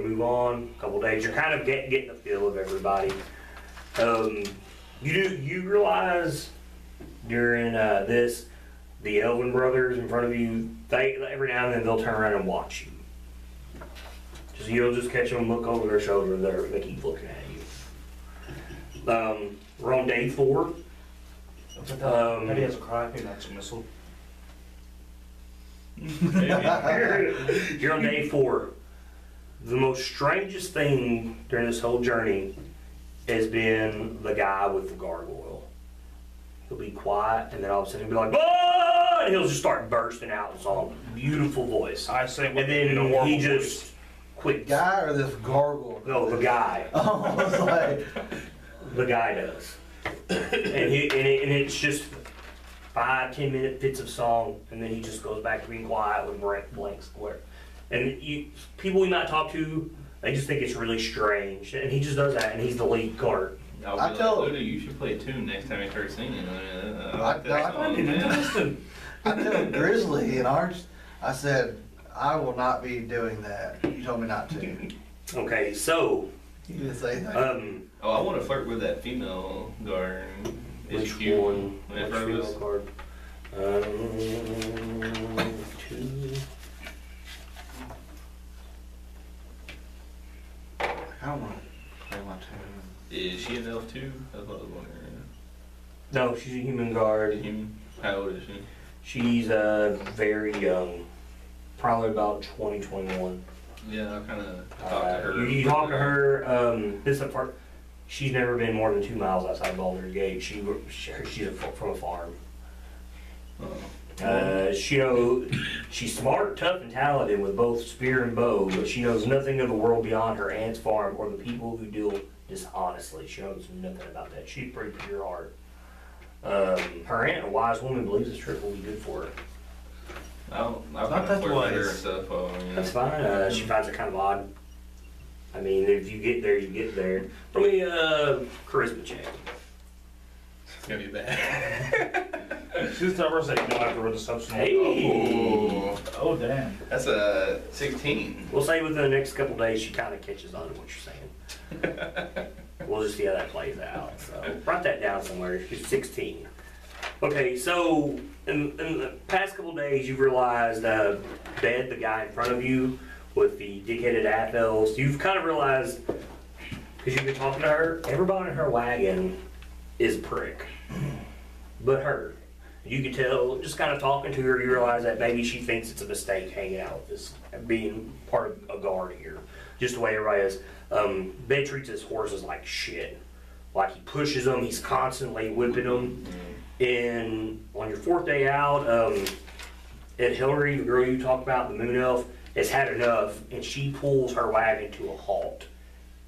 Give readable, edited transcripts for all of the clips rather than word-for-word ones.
move on. A couple days, you're kind of getting the feel of everybody. You realize during this, the Elvin brothers in front of you, they every now and then they'll turn around and watch you. You'll just catch them look over their shoulder. They keep looking at you. We're on day 4. Maybe has a cry. Maybe that's a missile. You're on day 4. The most strangest thing during this whole journey has been the guy with the gargoyle. He'll be quiet, and then all of a sudden he'll be like, "Oh!" and he'll just start bursting out in song. Beautiful voice. I say, and then he just quits. Guy or this gargoyle? No, the guy. Oh, I was like, the guy does, and it's just 5-10 minute bits of song, and then he just goes back to being quiet with blank square. And people we might talk to, they just think it's really strange, and he just does that, and he's the lead card. I tell Luda, you should play a tune next time you start singing. I like that song, man. I tell Grizzly and ours, I said, I will not be doing that. You told me not to. Okay, so. You didn't say that. Oh, I want to flirt with that female guard. Which one? Which female guard? 2. I don't want to play my tune. Is she an elf too? That's what I was wondering. No, she's a human guard. Human? How old is she? She's very young. Probably about 20, 21. Yeah, I kind of talked to her. You talk to her. This part. She's never been more than 2 miles outside Baldur's Gate. She's from a farm. She's smart, tough, and talented with both spear and bow, but she knows nothing of the world beyond her aunt's farm or the people who deal dishonestly. She knows nothing about that. She's pretty pure heart. Her aunt, a wise woman, believes this trip will be good for her. I'll kind of flirt with her and stuff. That's fine. She finds it kind of odd. I mean, if you get there, you get there. For me, charisma check. It's gonna be bad. She's never said you know after the substance. Hey. Oh damn. That's a 16. We'll say within the next couple days, she kind of catches on to what you're saying. We'll just see how that plays out. So write that down somewhere. She's 16. Okay, so in the past couple days, you've realized Bed, the guy in front of you with the dick-headed half-elves, you've kind of realized, because you've been talking to her, everybody in her wagon is a prick. But her. You could tell, just kind of talking to her, you realize that maybe she thinks it's a mistake hanging out with this, being part of a guard here. Just the way everybody is. Ben treats his horses like shit. Like he pushes them, he's constantly whipping them. And on your 4th day out, Ed Hillary, the girl you talked about, the moon elf, has had enough, and she pulls her wagon to a halt.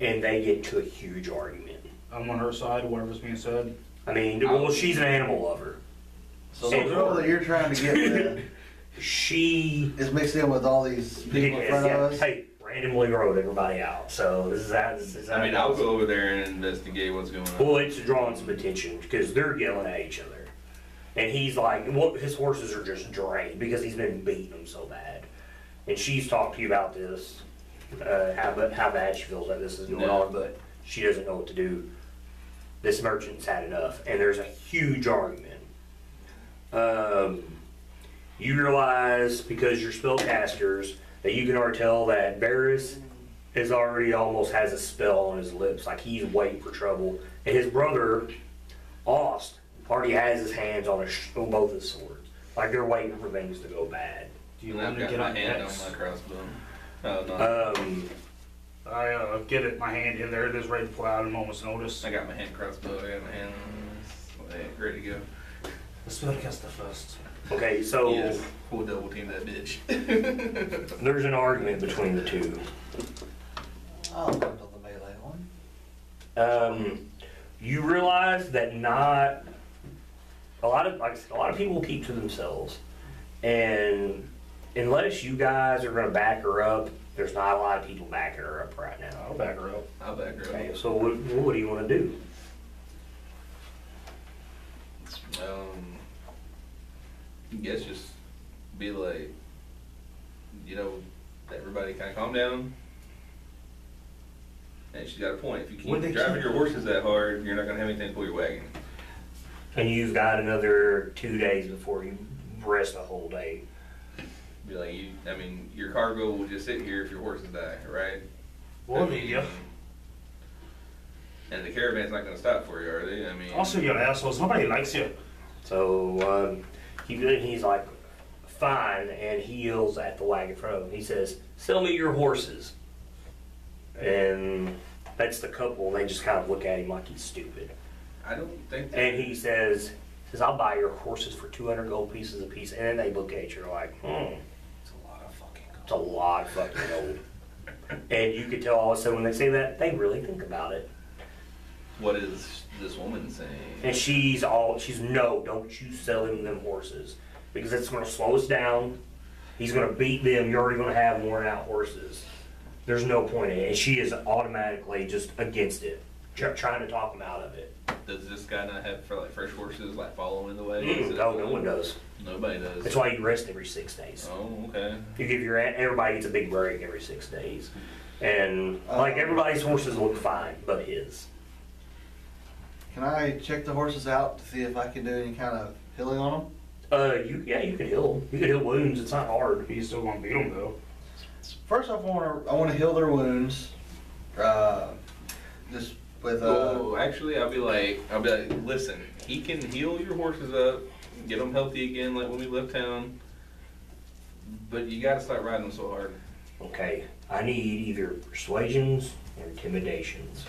And they get into a huge argument. I'm on her side, whatever's being said. I mean, well, she's an animal lover. So the girl that you're trying to get with, she is mixed in with all these people in front of us? Hey, randomly wrote everybody out. So this is that. I mean, I'll go over there and investigate what's going on. Well, it's drawing some attention because they're yelling at each other. And he's like, well, his horses are just drained because he's been beating them so bad. And she's talked to you about this, how bad she feels that this is going on, but she doesn't know what to do. This merchant's had enough, and there's a huge argument. You realize, because you're spellcasters, that you can already tell that Varys is already almost has a spell on his lips, like he's waiting for trouble. And his brother, Ost, already has his hands on both his swords. Like they're waiting for things to go bad. Do you And want I've to got get my on hand X? on my crossbow. Oh, no. I get my hand in there. It is ready to pull out at a moment's notice. I got my hand crossbow. I got my hand ready to go. Let's spellcaster first. Okay, so Yes, we'll double team that bitch. there's an argument between the two. I'll handle the melee one. You realize that not a lot of people keep to themselves, and unless you guys are going to back her up, there's not a lot of people backing her up right now. I'll back her up. I'll back her up. Okay, so what do you want to do? I guess just be like, everybody kind of calm down. And she's got a point. If you Would they keep driving keep- your horses that hard, you're not gonna have anything to pull your wagon. And you've got another 2 days before you rest a whole day. Be like, I mean, your cargo will just sit here if your horses die, right? Well, I mean, yeah. And the caravan's not gonna stop for you, are they? I mean, Also, you're assholes. Nobody likes you. So he's like, fine, and he yells at the wagon in front of him. He says, "Sell me your horses." And that's the couple, and they just kind of look at him like he's stupid. I don't think. And he says, "I'll buy your horses for 200 gold pieces apiece." And then they look at you like, It's a lot of fucking. it's a lot of fucking gold. And you could tell all of a sudden when they say that, they really think about it. What is this woman saying? And she's, no, don't you sell him them horses. Because it's gonna slow us down. He's gonna beat them. You're already gonna have worn out horses. There's no point in it. And she is automatically just against it. Trying to talk him out of it. Does this guy not have for like fresh horses like following the way? No, no one does. Nobody does. That's why you rest every 6 days. Oh, okay. You give everybody gets a big break every 6 days. And like everybody's horses look fine, but his. Can I check the horses out to see if I can do any kind of healing on them? You can heal them. You can heal wounds. It's not hard. He's still gonna beat them though. First off, I want to heal their wounds. Just with Oh, actually, I'll be like, listen, he can heal your horses up, get them healthy again, like when we left town. But you gotta start riding them so hard. Okay, I need either persuasions or intimidations.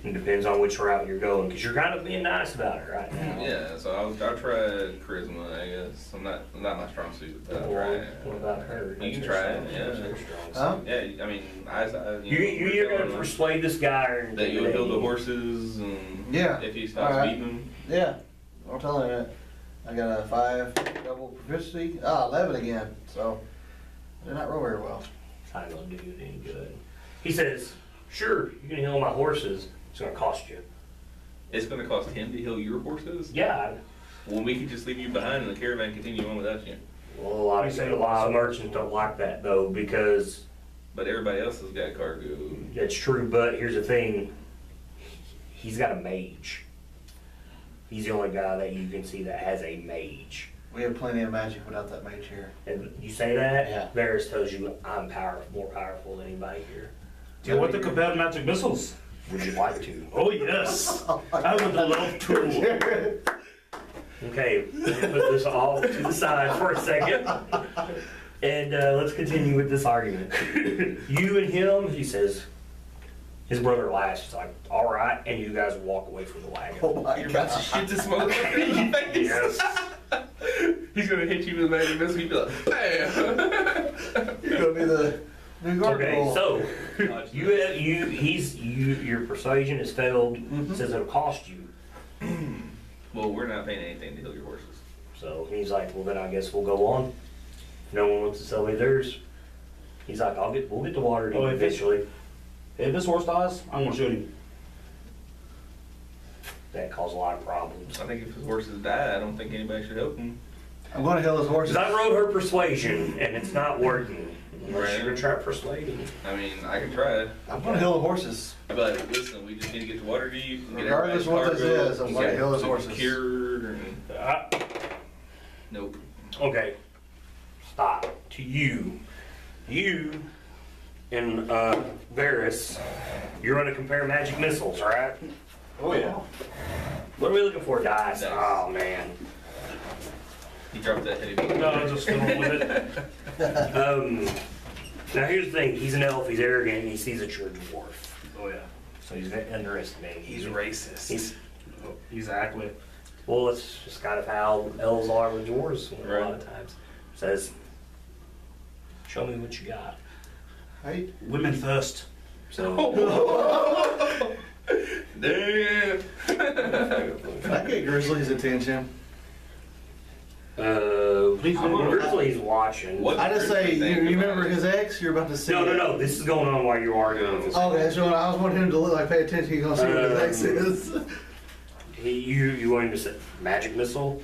It depends on which route you're going, because you're kind of being nice about it right now. Yeah, so I'll try charisma, I guess. I'm not my strong suit, but I'll try Or it. what about her? You can try it, yeah. That's her strong suit. Huh? Yeah, I mean, You're telling gonna him persuade this guy or that you'll intimidate heal the him. horses, and Yeah. if he stops Alright. beating them. Yeah, I'm telling you, I got a 5 double proficiency. 11 again. So I did not roll very well. It's not gonna do you any good. He says, "Sure, you can heal my horses. It's gonna cost you." It's gonna cost him to heal your horses? Yeah. Well, we could just leave you behind and the caravan continue on without you. Well, a lot of merchants don't like that though, because But everybody else has got cargo. that's true. But here's the thing: he's got a mage. He's the only guy that you can see that has a mage. We have plenty of magic without that mage here. And you say that, Yeah. Varys tells you I'm more powerful than anybody here. Do you want to compare magic missiles? Would you like to? Oh yes, I would love to. Okay, let me put this all to the side for a second. And let's continue with this argument. You and him, he says, his brother laughs. He's like, all right. And you guys walk away from the wagon. Oh my You're about to god. shoot this motherfucker in the face. Yes. He's gonna hit you with a magic missile. He'd be like, bam. You're gonna be the new Okay, gargoyle. so your persuasion has failed. Says it'll cost you. Well, we're not paying anything to heal your horses. So he's like, well, then I guess we'll go on. If no one wants to sell me theirs, he's like, we'll get the water Oh, if it's- eventually. If this horse dies, I'm gonna shoot him. That caused a lot of problems. I think if his horses die, I don't think anybody should help him. I'm gonna heal his horses. Because I rode her persuasion, and it's not working. Unless Right. you're gonna try persuading. I mean, I can try it. I'm gonna heal the horses. I'd be like, listen, we just need to get the water deep. And get Regardless everybody's of what this cargo, is, I'm gonna heal his so horses. Cured and nope. Okay. Stop. To you. You and Varys, you're gonna compare magic missiles, right? Oh yeah. What are we looking for, dice? Dice. Oh, man. He dropped that heavy ball. No, I'm just going with it. Now, here's the thing. He's an elf. He's arrogant. And he sees that you're a dwarf. Oh yeah. So he's gonna underestimate you. He's racist. He's, Exactly. well, it's just kind of how elves are with dwarves a lot of times. Says, show me what you got. Hey. Women first. So, Damn. Can I get Grizzly's attention? Please do. Grizzly's watching. What? I just say, you Think remember about it. his ex? You're about to see it. No. This is going on while you're arguing with this. Okay, so I was wanting him to look like pay attention. He's gonna see what his ex is. You want him to say magic missile?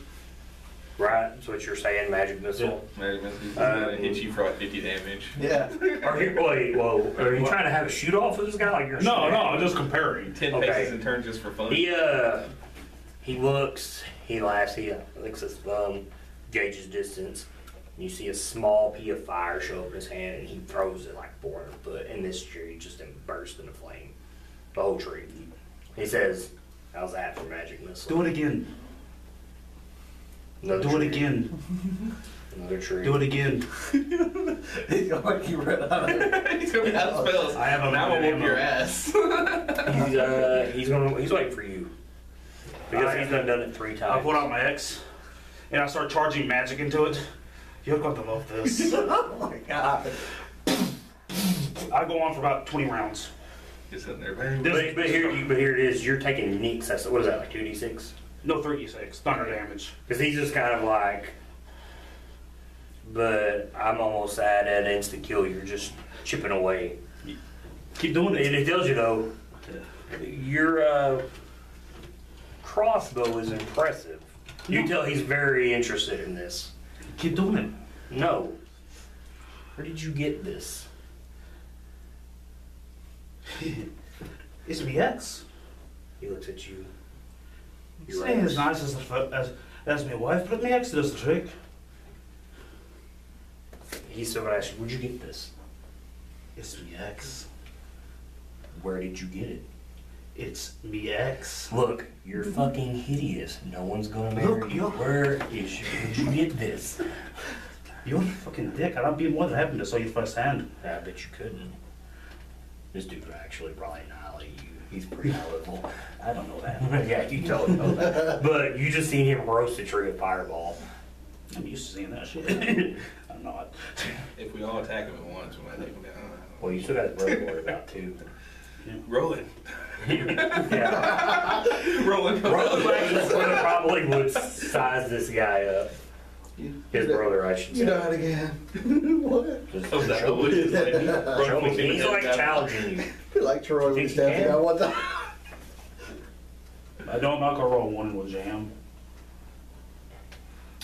Right, that's what you're saying, magic missile. Magic missile. He's gonna hit you for like 50 damage. Yeah. Are you, wait, whoa, are you trying to have a shoot off with this guy like you're No, shooting at I'm him? just comparing. 10 Okay. paces and turns just for fun. He looks, he laughs, he licks his thumb, gauges distance. You see a small pea of fire show up in his hand, and he throws it like 400 foot, and this tree just bursts into flame. The whole tree. He says, "How's that for magic missile?" Do it again. Another Do it tree. again. Another tree. Do it again. He's gonna make you run out of it. He's gonna be out of spells. I have a now I'm minute whoop your ammo. ass. He's waiting for you because he's done it 3 times. I pull out my X, and I start charging magic into it. You're going to love this. Oh my god. I go on for about 20 rounds. Just sitting there. But here it is. You're taking nicks. That's what is that, like 2d6? No 3d6, thunder damage. Because he's just kind of like, but I'm almost at an instant kill. You're just chipping away. Keep doing And it. it tells you though, your crossbow is impressive. You can tell he's very interested in this. Keep doing it. No. Where did you get this? It's me X. He looks at you. It's ain't as nice as my wife, but me X does the trick. He's still gonna ask you, where'd you get this? It's me X. Where did you get it? It's me X. Look, you're fucking hideous. No one's gonna marry Look, you. you're- Where'd you get this? You're a fucking dick. I'd be more than happy to saw you firsthand. I bet you couldn't. This dude would actually probably annihilate you. He's pretty high level. I don't know that. Yeah, you totally know that. But you just seen him roast a tree with fireball. I'm used to seeing that shit. I'm not. If we all attack him at once, we might take him down. Well, you still got his brother to worry about too. Rolling. Yeah. Rolling. His brother probably would size this guy up. His brother, I should say. You died again. What? Just Oh, that show was me. like, Show me. He's like challenging you. You're like Troy when he Think you stabbed the can? guy one time. I don't knock a roll one with jam.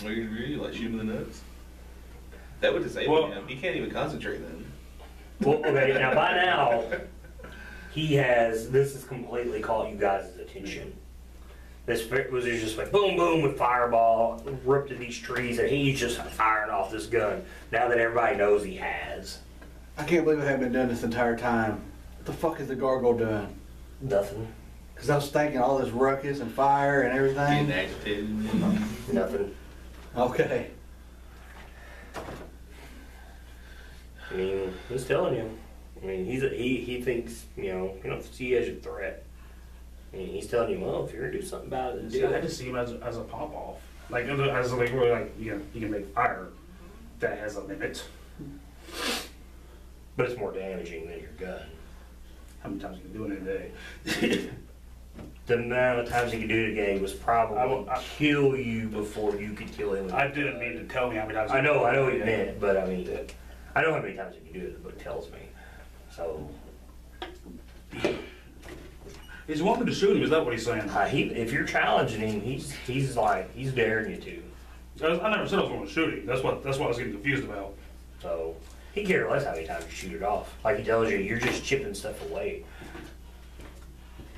Are you really like shooting in the nuts? That would disable him. He can't even concentrate then. Well, okay, now by now, this has completely caught you guys' attention. This was just like boom, boom with fireball, ripped at these trees, and he's just firing off this gun. Now that everybody knows he has. I can't believe I haven't been doing this entire time. What the fuck is the gargoyle doing? Nothing. Because I was thinking all this ruckus and fire and Getting everything. agitated. Nothing. Okay. I mean, he's telling you. I mean, he thinks, you don't see you as a threat. I mean, he's telling you, well, if you're gonna do something about it, then See, do I it. just see him as a pop off. Like as like really like you can make fire that has a limit. But it's more damaging than your gun. How many times you can do it in a day? The amount of times he could do it again was probably kill you before you could kill him. I didn't mean to tell me how many times. I know what you meant, but I mean, I know how many times he can do it. The book tells me. So, He's wanting me to shoot him. Is that what he's saying? if you're challenging him, he's daring you to. I never said I was going to shoot him. That's what I was getting confused about. So he cares less how many times you shoot it off. Like he tells you, you're just chipping stuff away.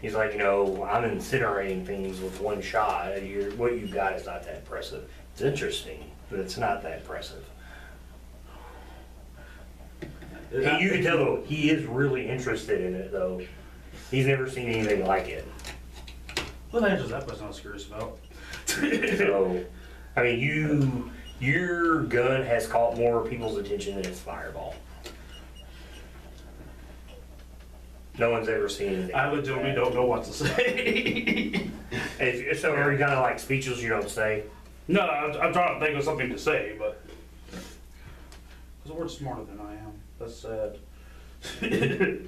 He's like, I'm incinerating things with one shot. What you got is not that impressive. It's interesting, but it's not that impressive. And you can tell though, he is really interested in it though. He's never seen anything like it. Well, that answers that question I was curious about. So, I mean, your gun has caught more people's attention than its fireball. No one's ever seen anything. I legitimately don't know what to say. So are you kind of like speechless? You don't say. No, I'm trying to think of something to say, but because we're smarter than I am. That's sad. Because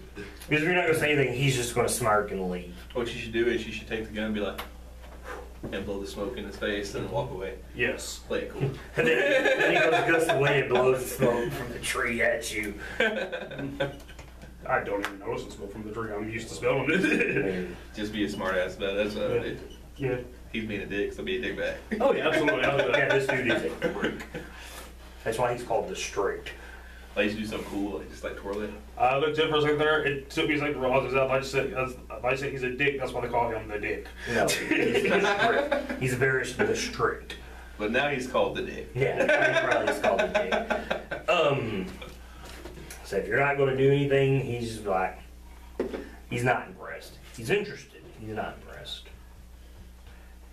if you're not gonna say anything, he's just gonna smirk and leave. What you should do is you should take the gun and be like, and blow the smoke in his face and then walk away. Yes. Play it cool. And then he goes gust of wind and blows the smoke from the tree at you. I don't even notice the smoke from the tree. I'm used to smelling I it. mean, Just be a smart ass about it. That's what I would do. Yeah. He's being a dick, so be a dick back. Oh yeah, absolutely. Yeah, this dude is a freak. That's why he's called the Straight. I used to do something cool, like just like twirl it. I looked at him for a second there. It took me a second to realize that if I say he's a dick, that's why they call him the dick. No, he's strict. He's very strict. But now he's called the dick. Yeah, probably he's called the dick. So if you're not going to do anything, he's just like, he's not impressed. He's interested. He's not impressed.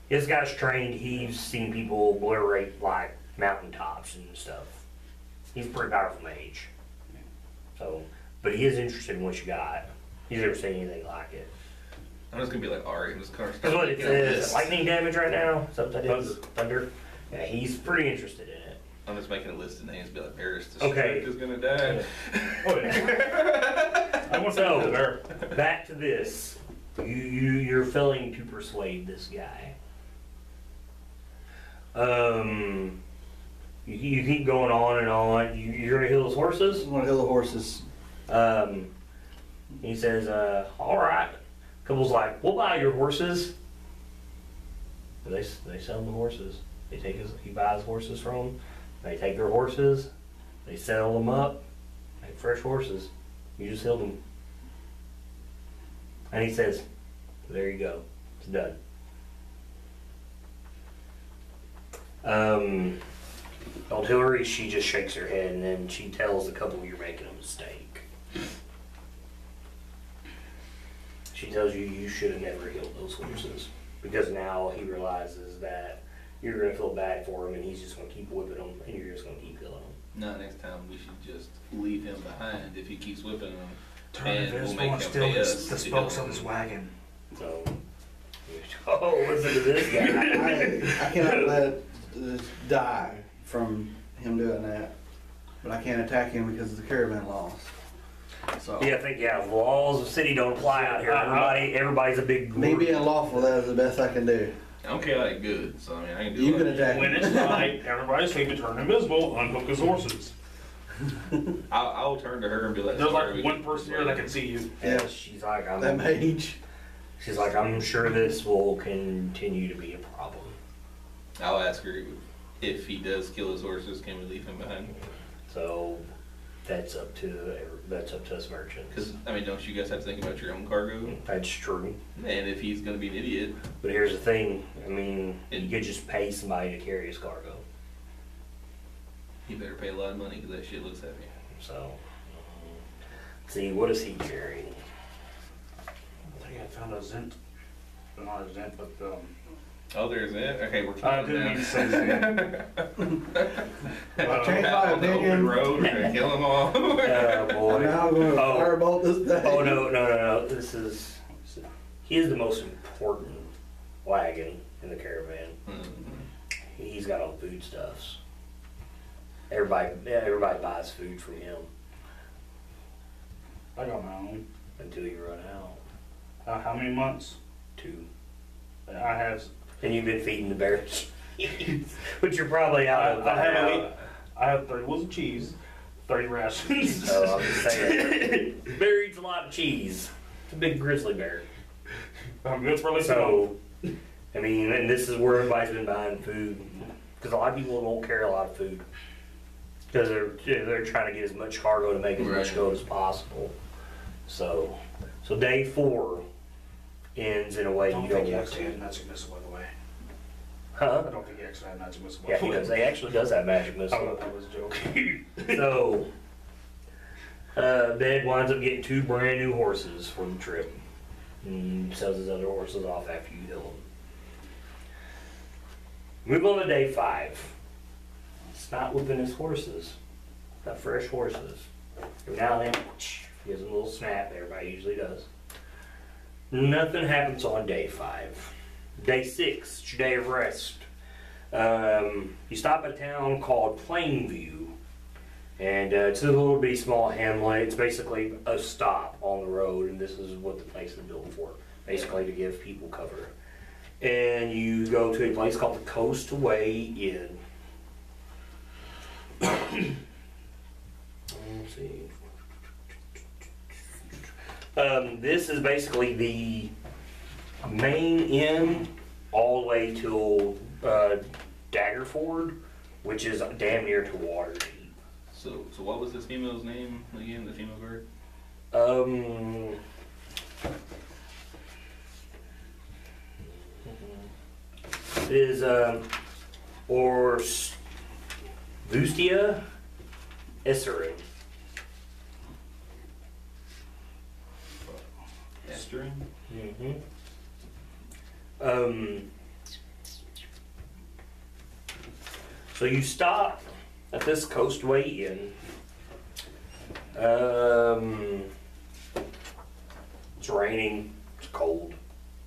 This guy's trained. He's seen people obliterate like mountaintops and stuff. He's a pretty powerful mage. So, but he is interested in what you got. He's never seen anything like it. I'm just gonna be like Ari and just kind of That's what it making a says. list. Lightning damage right now. Is that what that is? Thunder. Yeah, he's pretty interested in it. I'm just making a list of names, be like, Paris the Okay. Straight is gonna die. Oh yeah. I want to So, there. back to this. You're failing to persuade this guy. You keep going on and on. You're gonna heal his horses. I'm gonna heal the horses. He says, all right. Couple's like, we'll buy your horses. But they sell him the horses. He buys horses from them. They take their horses. They sell them up. Make fresh horses. You just healed them. And he says, there you go. It's done. Old Hillary, she just shakes her head and then she tells the couple you're making a mistake. She tells you you should have never healed those horses because now he realizes that you're going to feel bad for him and he's just going to keep whipping them and you're just going to keep killing them. Not next time. We should just leave him behind if he keeps whipping them. Turn And we'll invisible make and him steal pay us the to spokes heal of his him. wagon. So, oh, listen to this guy. I cannot let this die from him doing that, but I can't attack him because the caravan lost. So Yeah, I think, the laws of the city don't apply out here. Everybody's a big me group. being lawful, that is the best I can do. I don't care like good, so I mean I can do You it. can attack When me. it's night, everybody's free to turn invisible, unhook his horses. I'll turn to her and be like, There's "Sorry, like we one can- person here that can see you. And Yeah. she's like, That mage. I'm sure this will continue to be a problem. I'll ask her if he does kill his horses, can we leave him behind? So that's up to us merchants. Because I mean, don't you guys have to think about your own cargo? That's true. And if he's gonna be an idiot, But here's the thing. I mean, you could just pay somebody to carry his cargo. he better pay a lot of money because that shit looks heavy. So, see, what is he carrying? I think I found a Zent. Not a Zent, but Oh, there's it. Okay, we're I killing didn't mean him to say Zent. I changed my Out on the open opinion. road, we're gonna kill them all. Oh I'm boy. now going to Oh. firebolt this thing. Oh no. He is the most important wagon in the caravan. He's got all the foodstuffs. Everybody buys food from him I got my own. until you run out. How many months? 2. I have. And you've been feeding the bears. But you're probably out of I have 30 wheels of cheese, 30 rations. So I'm just saying. Bear eats a lot of cheese. It's a big grizzly bear. I'm good for at least a So, I mean, and this is where everybody's been buying food. Because a lot of people don't carry a lot of food. Because they're trying to get as much cargo to make as much Right. gold as possible. So day 4 ends in a way I don't you think don't he want actually to. had magic missile, by the way. Huh? I don't think he actually had magic missile. Yeah, he does. He actually does have magic I missile. thought that was a joke. So, Bed winds up getting 2 brand new horses for the trip. And sells his other horses off after you heal them. Move on to day 5. It's not whipping his horses. Got fresh horses. Every now and then, gives them a little snap. Everybody usually does. Nothing happens on day 5. Day 6, it's your day of rest. You stop at a town called Plainview. And it's a little bitty small hamlet. It's basically a stop on the road, and this is what the place is built for. Basically to give people cover. And you go to a place called the Coastway Inn. Let's see. This is basically the main inn all the way till Daggerford, which is damn near to water deep. So what was this female's name again? The female bird? Is or Vustia Esserin. Estering? Mm-hmm. So you stop at this Coastway Inn. It's raining, it's cold,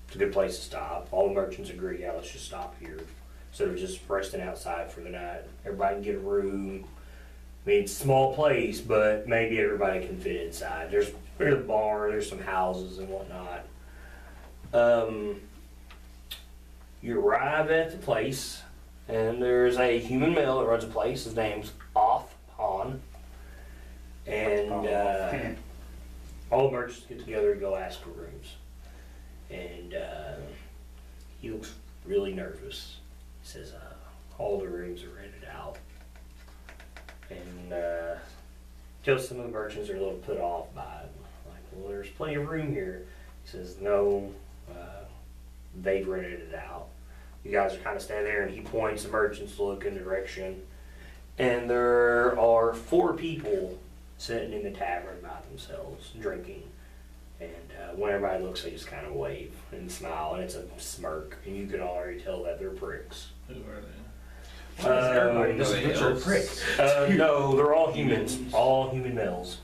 it's a good place to stop. All the merchants agree, yeah, let's just stop here. Instead of just resting outside for the night. Everybody can get a room. I mean, it's a small place, but maybe everybody can fit inside. There's a barn, there's some houses and whatnot. You arrive at the place, and there's a human male that runs the place. His name's Off Han. And all the merchants get together and go ask for rooms. And he looks really nervous. He says, all the rooms are rented out. And just some of the merchants are a little put off by it. Like, well, there's plenty of room here. He says, no, they've rented it out. You guys are kind of standing there, and he points the merchants to look in the direction. And there are 4 people sitting in the tavern by themselves, drinking. And when everybody looks, they just kind of wave and smile, and it's a smirk. And you can already tell that they're pricks. Who are they? Everybody, this Are they picture of elves? prick. No, they're all humans, all human males.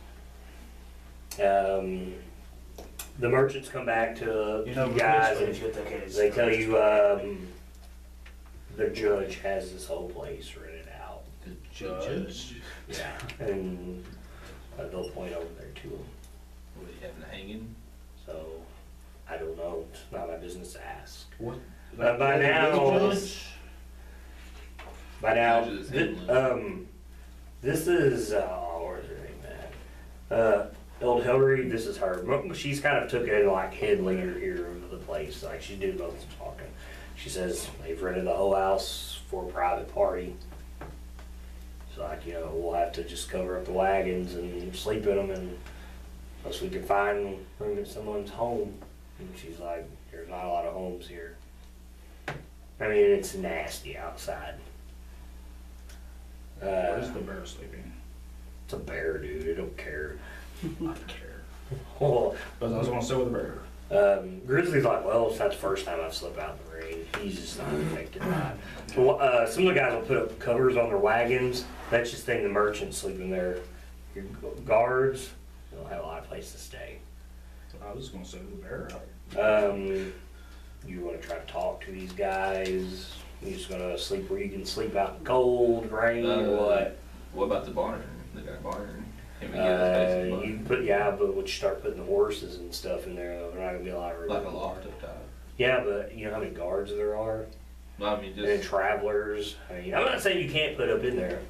The merchants come back to You know, you guys, and and get the case. they tell you the judge has this whole place rented out. The judge. Yeah, and they'll point over there to him. Were they having a hanging? So I don't know. It's not my business to ask. What? By now, Judge is handling. this is where's her name at? Old Hillary. This is her. She's kind of took it like head leader here of the place. Like she did most of the talking. She says they've rented the whole house for a private party. So like, you know, we'll have to just cover up the wagons and sleep in them, and unless we can find room in someone's home. And she's like, there's not a lot of homes here. I mean, it's nasty outside. Where's the bear sleeping? It's a bear, dude. I don't care. I don't care. Well, But I was gonna stay with the bear. Grizzly's like, well, it's not the first time I've slept out in the rain. He's just not affected by it. Well, some of the guys will put up covers on their wagons. That's just thing the merchants sleeping there. Your guards, they don't have a lot of place to stay. I was gonna stay with the bear. You want to try to talk to these guys? You're just gonna sleep where you can sleep out in the cold, rain, or what? What about the barn? The guy barn? Can we get a space in the You barn? can put, yeah, but once you start putting the horses and stuff in there, though, there's not gonna be a lot of room. Like a loft up top. Yeah, but you know how many guards there are? Well, I mean, And then just, travelers. I mean, I'm not saying you can't put up in there,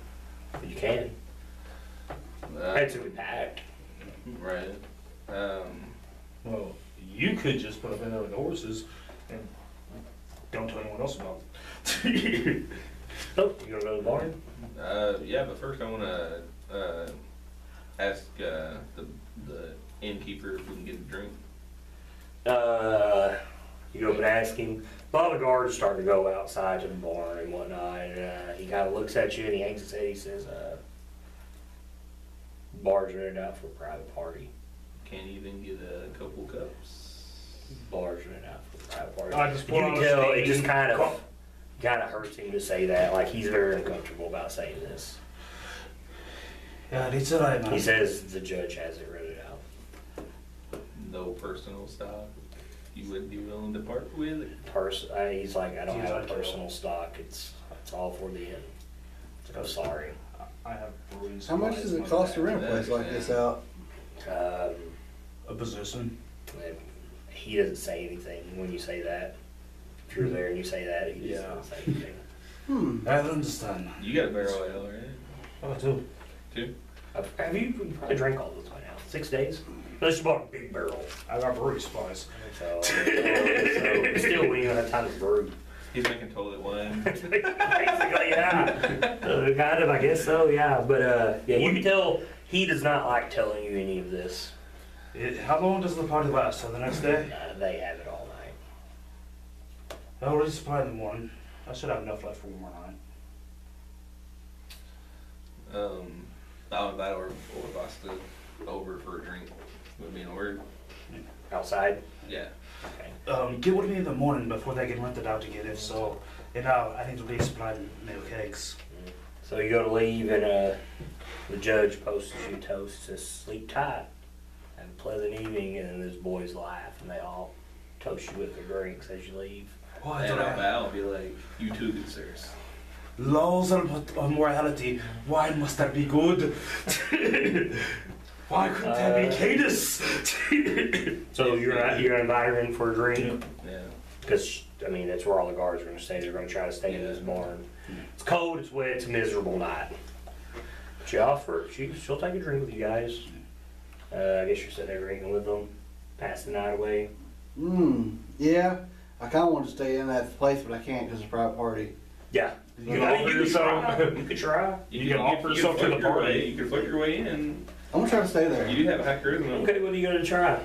but you can. It's gonna be packed. right. Well, you could just put up in there with the horses and don't tell anyone else about it. Oh, you gonna go to the barn? Yeah, but first I wanna, ask, the innkeeper if we can get a drink. You go up and ask him. A lot of the guards start to go outside to the barn and whatnot, and he kind of looks at you and he hangs his head. He says, "Bar's rented out for a private party. Can't even get a couple cups. Bar's rented out for a private party." I just You put can on a tell it just steaming kind of cup. hurts him to say that. Like he's very uncomfortable about saying this. Ja, det är sådär man. He says the judge has it rented out. No personal stock you wouldn't be willing to part with it. He's like, I don't Seems have like a personal stock. It's all for the inn. I'm sorry. I have ruins. How much does it cost to rent a place like this out? Um, A position. and he doesn't say anything when you say that. If you're there and you say that, he just Yeah. doesn't say anything. I don't understand. You got a barrel ale, right? Oh, too. Two? Have you probably drank all this by now? 6 days? Unless you bought a big barrel. I got brewery supplies. So still, we don't have time to brew. He's making toilet wine. Basically, yeah. Kind of, I guess so, yeah. But yeah, you can tell he does not like telling you any of this. How long does the party last? So the next day? They have it all night. I already supplied them one. I should have enough left for one more night. I'll invite our Boston over for a drink with me and Ord. Outside? Yeah. Okay. Get with me in the morning before they get rented out to get if so. And I need to resupply milk eggs. So you go to leave, and the judge posts you toast, says, "Sleep tight, have a pleasant evening," and then those boys laugh, and they all toast you with their drinks as you leave. What? And I'll bow and be like, "You too, good sirs." Laws of morality. Why must that be good? Why couldn't that be Cadus? So you're gonna invite her in for a drink? Yeah. Because, I mean, that's where all the guards are gonna stay. They're gonna try to stay in this barn. It's cold, it's wet, it's a miserable night. But you offer, she'll take a drink with you guys. I guess you're sitting there drinking with them, pass the night away. Yeah. I kind of want to stay in that place, but I can't because it's a private party. Yeah. You can offer yourself. You could try. You can offer yourself to the party. You can float your way in. I'm gonna try to stay there. You do have a high charisma. Okay, what are you gonna try?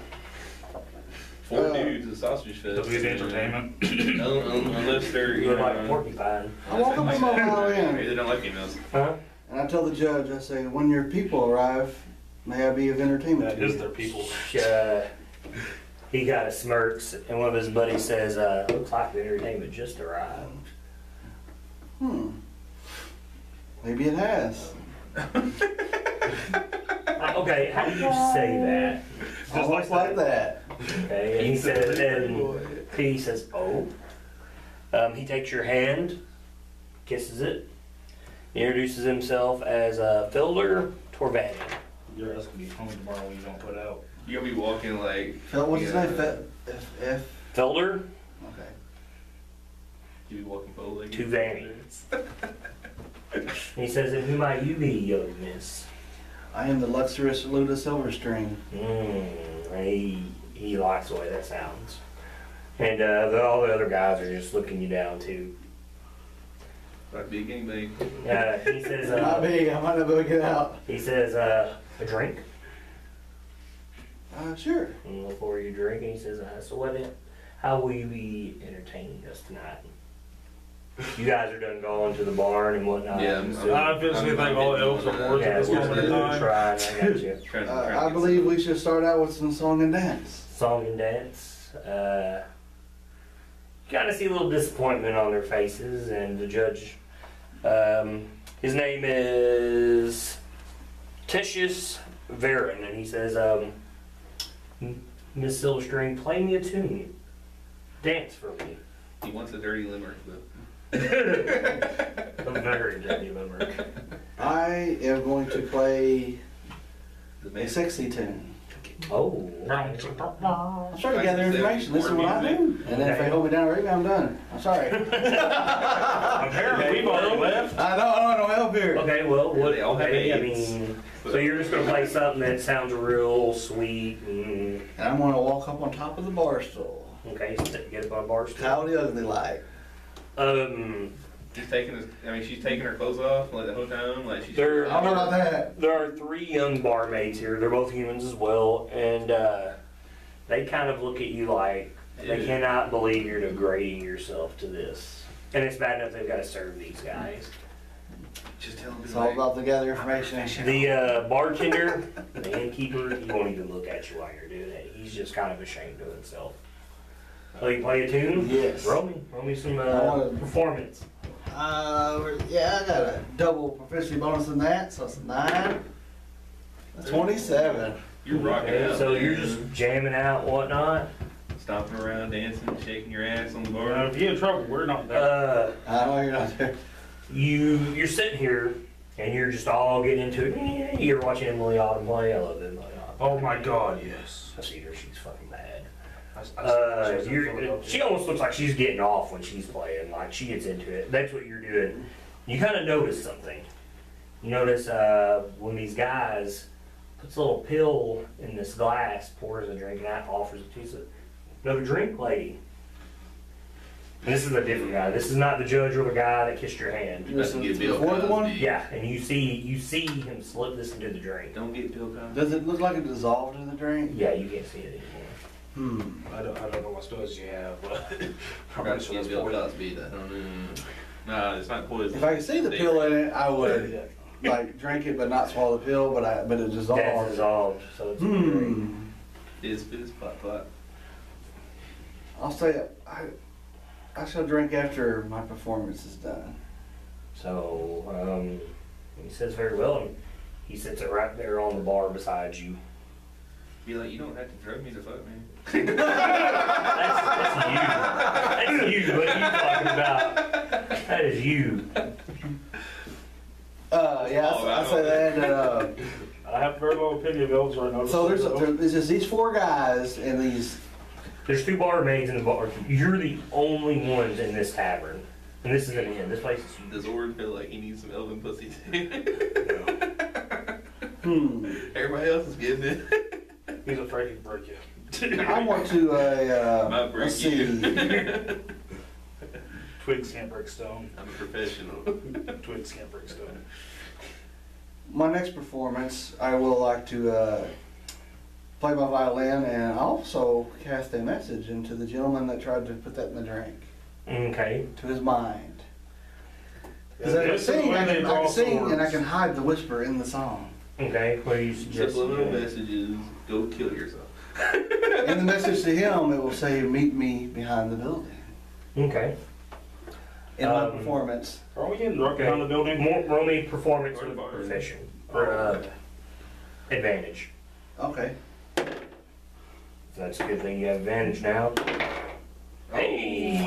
4 dudes at Sausage Fest. There'll be the entertainment. Unless they're, You you look know, like a porcupine. I walk up on my way They in, don't like females. Huh? and I tell the judge, I say, when your people arrive, may I be of entertainment That to is you? their people. He kind of smirks, and one of his buddies says, "Looks like the entertainment just arrived." Maybe it has. Okay, how do you say that? Almost like that. Okay, and he says, "Oh." He takes your hand, kisses it, introduces himself as Felder Torvani. Your ass can be home tomorrow when you don't put out. You're gonna be walking like. Phil, what's his yeah, name? F. Felder Okay. You be walking bow legged. Torvani. He says, "And who might you be, young miss?" I am the luxurious Luda Silverstring. He likes the way that sounds. And all the other guys are just looking you down too. Might be a gangbang. He says, Not me. I might not be able to get out. he says, "A drink?" Sure. And before you drink, and he says, "So how will you be entertaining us tonight?" You guys are done going to the barn and whatnot. Yeah, I physically think all elves are bored Yeah, at this we're moment in gonna time. try, and I got you. I believe we should start out with some song and dance. Song and dance. Kind of see a little disappointment on their faces, and the judge, his name is Titius Varon, and he says, "Miss Silverstring, play me a tune. Dance for me." He wants a dirty limerick, but. A very dirty limerick. I am going to play The a man. sexy tune. Oh. I'm trying to gather information. This is what I do. And then if they hold me down right now, I'm done. I'm sorry. Apparently, we've already left. I don't have no help here. Okay, well, what? They all have Okay, I AIDS. mean, so you're just gonna play something that sounds real sweet and And I'm going to walk up on top of the bar stool. okay, so get up on a bar stool. Coyote Ugly like. She's taking she's taking her clothes off like the whole time. Like she's. There, I don't know about that. there are 3 young barmaids here. They're both humans as well, and they kind of look at you like they Dude. cannot believe you're degrading yourself to this. And it's bad enough they've got to serve these guys. Just tell them. It's all about the gather information. The bartender, the innkeeper, he won't even look at you while you're doing it. He's just kind of ashamed of himself. So you play a tune? Yes. Roll me some wanna- performance. Yeah, I got a double proficiency bonus in that, so it's a 9. 27. You're rocking Okay, out. so man. you're just jamming out, whatnot. stomping around, dancing, shaking your ass on the bar. If you in trouble, we're not there. I know you're not there. You're sitting here and you're just all getting into it. You're watching Emily Autumn play. I love Emily Autumn. Oh my God, yes. I see her. She's fucking bad. Philadelphia. She almost looks like she's getting off when she's playing. Like she gets into it. That's what you're doing. You kind of notice something. You notice when these guys puts a little pill in this glass, pours a drink, and offers it to you. He said, "Another drink, lady." And this is a different guy. This is not the judge or the guy that kissed your hand. You better get Bill Before the one? Cosby. Yeah, and you see him slip this into the drink. Don't get Bill Cosby. Does it look like it dissolved in the drink? Yeah, you can't see it anymore. I don't know what spells you have, but I'm Try pretty to sure get it's Bill poison. Cosby. Nah, it's not poison. If I could see the pill in it, I would like drink it but not swallow the pill, but it That's dissolved. dissolved, so it's a drink. Hmm. Fizz, plot, plot. I'll say I shall drink after my performance is done. So, he says very well, and he sits it right there on the bar beside you. Be like, you don't have to drug me to fuck me. That's you. That's you. What are you talking about? That is you. Yeah, I say that. I have very low opinion of elves right now. So there's just these 4 guys and these. There's 2 barmaids in the bar. You're the only ones in this tavern. And this is an inn. This place is huge. Does Orin feel like he needs some elven pussy too? Everybody else is getting it. He's afraid he'd break you. I want to Might break let's see. Twigs can't break stone. I'm a professional. Twigs can't break stone. My next performance, I will like to play my violin and also cast a message into the gentleman that tried to put that in the drink, Okay. to his mind. Because I can This is the sing, way I they can draw sing, and I swords. can hide the whisper in the song. Okay. What do you suggest? Subliminal messages, go kill yourself. In the message to him, it will say, "Meet me behind the building." Okay. In my performance. Are we getting drunk around the building? Roll me performance Or with bar. profession. Or advantage. Okay. That's a good thing you have advantage now. Hey!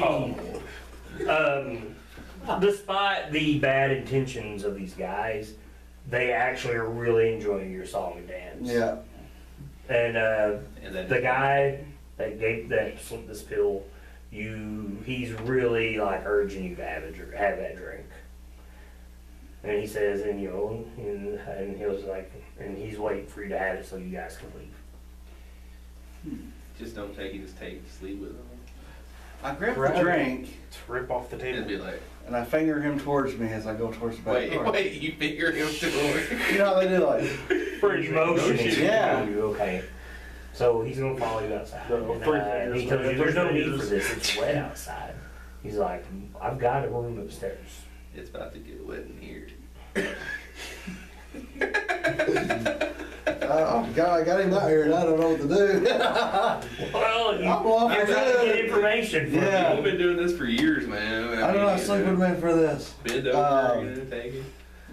Despite the bad intentions of these guys, they actually are really enjoying your song and dance. Yeah. And And then the guy that slipped this pill, he's really like urging you to have that drink. And he says, and he was like, and he's waiting for you to have it so you guys can leave. just don't take it, just take it, sleep with them. I grab Grab the it. drink To rip off the And table. be like, and I finger him towards me as I go towards the back door. wait, you figure him to You know how they do, like. For motioning. Yeah. You, okay. So he's gonna follow you outside. No, And, 3 and he fingers, tells you there's no need for fingers. this. It's wet outside. He's like, I've got a room upstairs. It's about to get wet in here. Oh God, I got him out here and I don't know what to do. Well, I'm off you're for trying to good. get information from Yeah. We've been doing this for years, man. I don't know how to sleep with men for this. Bend over, take it.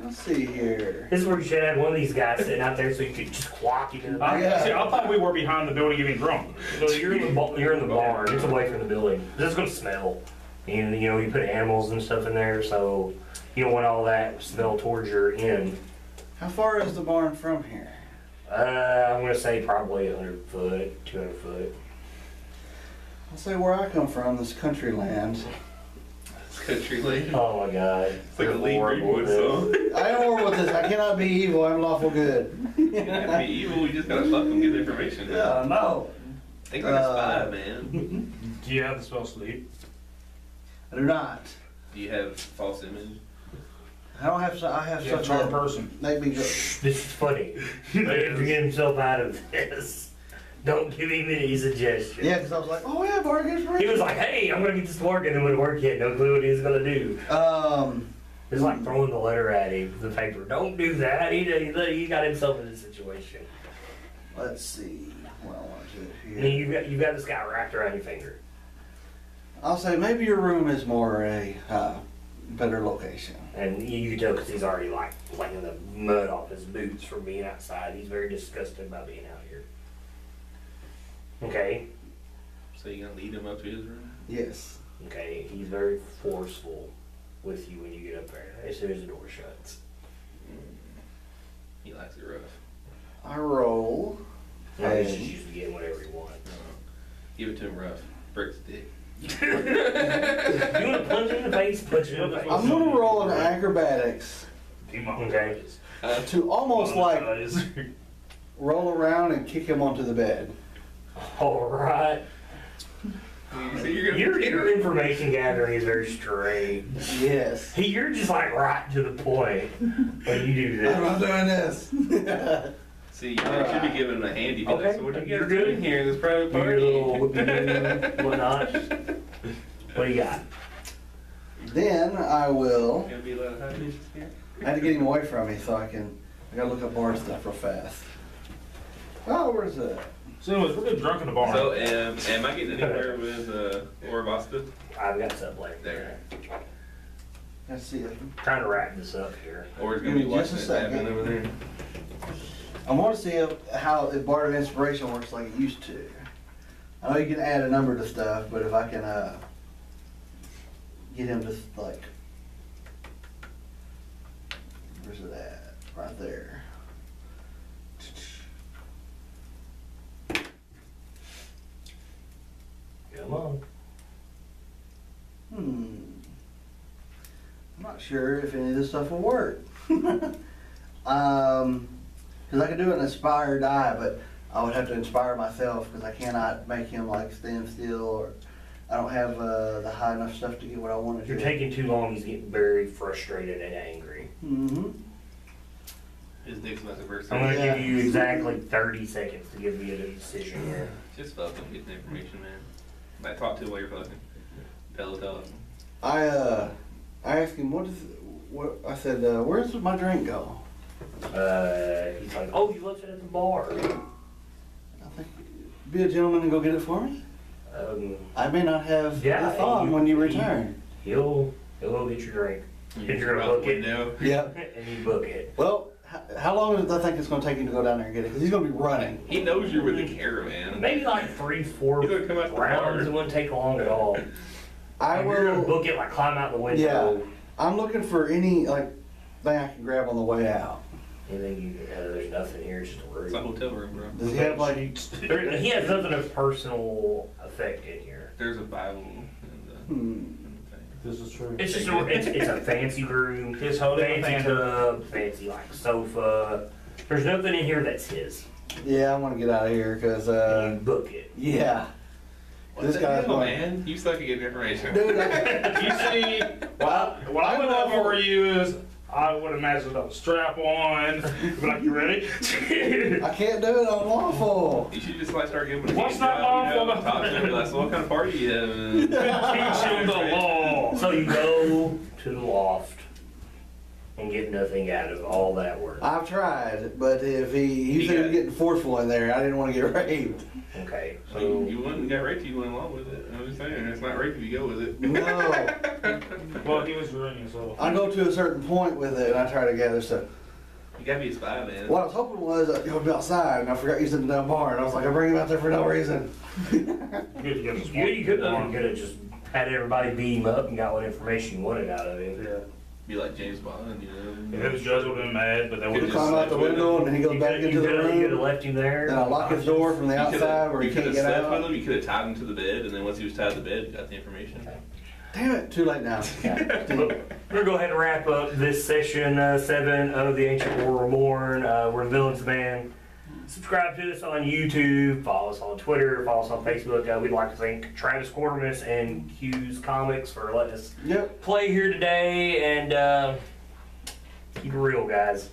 Let's see here. This is where you should have one of these guys sitting out there so you could just clock him in the back. Yeah. See, I thought we were behind the building getting drunk. So you're in the barn. It's away from the building. This is gonna smell. And you put animals and stuff in there, so you don't want all that smell towards your inn. How far is the barn from here? I'm gonna say probably 100 foot, 200 foot. I'll say where I come from, this country land. It's country lane. Oh my God. It's like a You're Lee horrible Greenwood at this. song. I am horrible with this. I cannot be evil. I'm lawful good. You can't be evil, we just gotta fuck them, get the information. Yeah, no. Think like a spy, man. Do you have the spell sleep? I do not. Do you have false image? I don't have. I have You're a something charmed that person. make me go. This is funny. But if you get himself out of this, don't give him any suggestions. Yeah, because I was like, oh yeah, barn gets free. He was like, hey, I'm gonna get this working, and when it work yet, no clue what he's gonna do. It's like throwing the letter at him, the paper. Don't do that. He got himself in this situation. Let's see. What I want to do And then here. you've got this guy wrapped around your finger. I'll say maybe your room is more a better location. And you can tell because he's already like laying the mud off his boots from being outside. He's very disgusted about being out here. Okay. So you gonna lead him up to his room? Yes. Okay. He's very forceful with you when you get up there as soon as the door shuts. He likes it rough. I roll. He's just used to getting whatever he wants. Give it to him rough. Break the dick. You want to punch him in the face? Punch him in the face. I'm gonna roll an acrobatics Okay. to almost like roll around and kick him onto the bed. All right. So you're gonna Your information gathering is very strange. Yes. You're just like right to the point when you do this. I'm not doing this. see, you should be giving him a handy. Be Okay, like, so what do you you're guys good. doing here in this private Do your party? little whoopie whatnot. What do you got? Then I will. Gonna be a lot of high dishes here. I had to get him away from me so I gotta look up bar stuff real fast. Oh, where's that? So anyways, we're getting drunk in the bar. So, am I getting anywhere with Orvasta? I've got something like There. Let's see. Trying to wrap this up here. Or is gonna be Give me just watching a it happen second. over there? I want to see how Bar of Inspiration works like it used to. I know you can add a number to stuff, but if I can get him to like, where's it at? Right there. Come on. I'm not sure if any of this stuff will work. Because I could do an inspire die, but I would have to inspire myself because I cannot make him like stand still, or I don't have the high enough stuff to get what I want to You're do. taking too long. He's getting very frustrated and angry. Mm-hmm. His dick's about to burst. I'm going to Yeah. give you exactly 30 seconds to give me a decision here. Just fuck him, get the information, man. I talk to him while you're fucking. Tell him. I asked him what I said. Where's my drink go? He's like, oh, you left it at the bar. I think be a gentleman and go get it for me. I may not have Yeah, the thought when you return. He'll go get your drink. You You're out gonna the book it. window. Yep. And you book it. Well, how long do I think it's going to take him to go down there and get it? Because he's going to be running. He knows you're with the caravan. Maybe like 3-4 He's gonna come out the rounds. bar. It wouldn't take long at all. I If you're gonna will. book it, like climb out the window. Yeah. I'm looking for any like thing I can grab on the way out. Anything there's nothing here. It's just a It's a room. hotel room, bro. Does he have like? He has nothing of personal effect in here. There's a Bible and Hmm. This is true. It's just it's a fancy room. His holding Fancy tub, fancy like sofa. There's nothing in here that's his. Yeah, I want to get out of here because And you book it. yeah. What's This that guy's deal, going. man? You suck at getting information. Dude, You see, what I would have for you is, I would imagine a strap on. Be like, you ready? I can't do it on lawful. You should just like start giving him a What's hand not job, you know, lawful? talk to him, be like, so what kind of party you having? Teach him the law. So you go to the loft and get nothing out of all that work. I've tried, but if he said he Yeah. was getting forceful in there, I didn't want to get raped. Okay, So so you wouldn't get raped, you went along with it. I'm just saying, it's not rape if you go with it. No, Well, he was drinking, so. I go to a certain point with it and I try to gather stuff. You gotta be a spy, man. What I was hoping was he would be outside, and I forgot you said the damn bar, and I was like, I bring him out there for no reason. Good to get this you could one. have just had everybody beat him up and got what information you wanted out of him. Yeah. Be like James Bond, you know. If his judge would have been mad, but they would have Just Climb out the window, and then he goes back into the You could have room. left him there. Then I lock his door from the outside where he you could can't have get slept with out. him, you could have tied him to the bed, and then once he was tied to the bed, you got the information. Damn it, too late now. We're gonna go ahead and wrap up this session 7 of the Ancient War Reborn. We're the Villains Band. Subscribe to us on YouTube, follow us on Twitter, follow us on Facebook. We'd like to thank Travis Quartermas and Q's Comics for letting us Yep. play here today, and keep it real, guys.